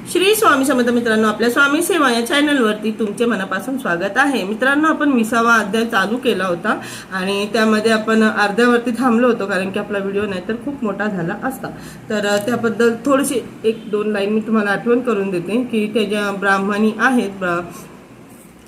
श्री स्वामी समर्थ मित्रांनो, आपल्या स्वामी सेवा या चॅनलवरती तुमचे मनापासून स्वागत आहे। मित्रांनो, आपण 20वा अध्याय चालू केला होता आणि त्यामध्ये आपण अर्ध्यावरती थांबलो होतो, कारण की आपला व्हिडिओ नाहीतर खूप मोठा झाला असता। तर त्याबद्दल थोडीशी 1-2 लाईन मी तुम्हाला आठवण करून देते की त्या ज्या ब्राह्मणी आहेत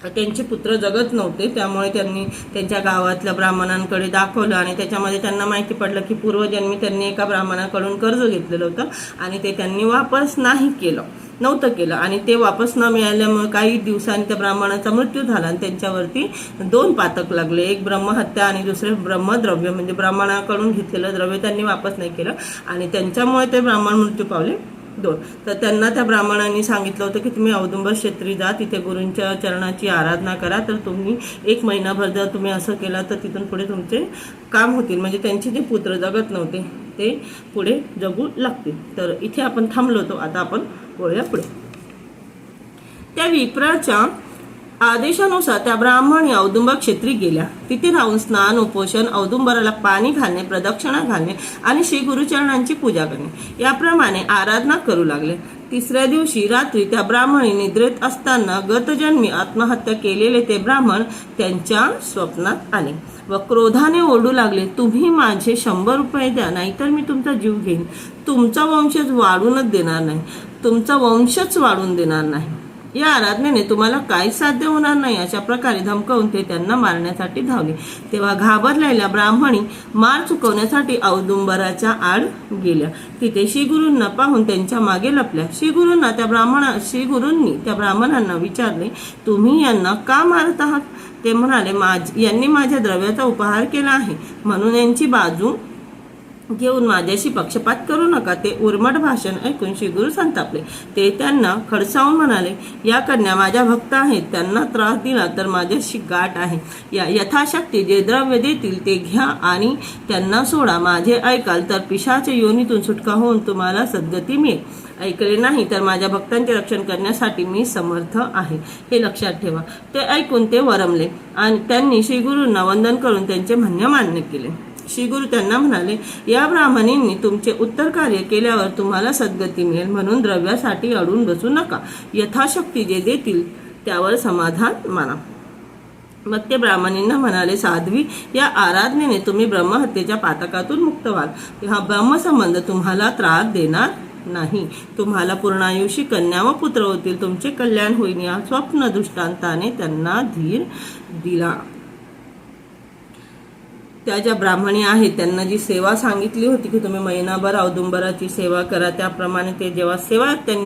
त्यांचे पुत्र जगत नव्हते, त्यामुळे त्यांनी त्यांच्या गावातल्या ब्राह्मणांकडे दाखवलं आणि त्याच्यामध्ये त्यांना माहिती पडलं की पूर्वजन्मी त्यांनी एका ब्राह्मणाकडून कर्ज घेतलेलं होतं आणि ते त्यांनी वापस नव्हतं केलं आणि ते वापस न मिळाल्यामुळे काही दिवसांनी त्या ब्राह्मणाचा मृत्यू झाला आणि त्यांच्यावरती 2 पातक लागले, एक ब्रह्महत्या आणि दुसरे ब्रह्मद्रव्य, म्हणजे ब्राह्मणाकडून घेतलेलं द्रव्य त्यांनी वापस नाही केलं आणि त्यांच्यामुळे ते ब्राह्मण मृत्यू पावले 2। तर त्यांना त्या ब्राह्मणांनी सांगितलं होतं की तुम्ही औदुंबर क्षेत्री जा, तिथे गुरूंच्या चरणाची आराधना करा, तर तुम्ही 1 महिनाभर जर तुम्ही असं केलं तर तिथून पुढे तुमचे काम होतील, म्हणजे त्यांचे जे पुत्र जगत नव्हते ते पुढे जगू लागतील। तर इथे आपण थांबलो होतो, आता आपण बोलूया पुढे। त्या विप्राच्या आदेशानुसार त्या ब्राह्मणी औदुंबर क्षेत्री गेल्या। तिथे राहून स्नान, उपोषण, औदुंबराला पाणी घालणे, प्रदक्षिणा घालणे आणि श्री गुरुचरणांची पूजा करणे याप्रमाणे आराधना करू लागले। 3ऱ्या दिवशी रात्री त्या ब्राह्मणी निद्रेत असताना गतजन्मी आत्महत्या केलेले ते ब्राह्मण त्यांच्या स्वप्नात आले व क्रोधाने ओरडू लागले, तुम्ही माझे 100 रुपये द्या, नाहीतर मी तुमचा जीव घेईन। तुमचा वंशच वाढून देणार नाही। या आराधनेने तुम्हाला काही साध्य होणार नाही, अशा प्रकारे धमकावून ते त्यांना मारण्यासाठी धावले। तेव्हा घाबरलेल्या ब्राह्मणी मार चुकवण्यासाठी औदुंबराच्या आड गेल्या। तिथे श्रीगुरूंना पाहून त्यांच्या मागे लपल्या। श्रीगुरूंनी त्या ब्राह्मणांना विचारले, तुम्ही यांना का मारत आहात? ते म्हणाले, यांनी माझ्या द्रव्याचा उपहार केला आहे, म्हणून यांची बाजू घेऊन माझ्याशी पक्षपात करू नका। ते उर्मट भाषण ऐकून श्रीगुरू संतापले। ते त्यांना खडसावून म्हणाले, या कन्या माझ्या भक्त आहेत, त्यांना त्रास दिला तर माझ्याशी गाठ आहे। यथाशक्ती जे द्रव्य देतील ते घ्या आणि त्यांना सोडा। माझे ऐकाल तर पिशाच योनीतून सुटका होऊन तुम्हाला सद्गती मिळेल, ऐकले नाही तर माझ्या भक्तांचे रक्षण करण्यासाठी मी समर्थ आहे, हे लक्षात ठेवा। ते ऐकून ते वरमले आणि त्यांनी श्रीगुरूंना वंदन करून त्यांचे म्हणणे मान्य केले। श्रीगुरू त्यांना म्हणाले, या ब्राह्मणींनी तुमचे उत्तर कार्य केल्यावर तुम्हाला सद्गती मिळेल, म्हणून द्रव्यासाठी अडून बसू नका। यथाशक्ती जे देतील त्यावर समाधान माना। मग ते ब्राह्मणींना म्हणाले, साध्वी, या आराधनेने तुम्ही ब्रह्महत्येच्या पातकातून मुक्त व्हाल। हा ब्रह्मसंबंध तुम्हाला त्रास देणार नाही, तुम्हाला पूर्णायुषी कन्या व पुत्र होतील, तुमचे कल्याण होईल। या स्वप्न दृष्टांताने त्यांना धीर दिला। त्या ज्या ब्राह्मणी आहेत त्यांना जी सेवा सांगितली होती की तुम्ही महिनाभर औदुंबराची सेवा करा, त्याप्रमाणे ते जेव्हा सेवा त्यांनी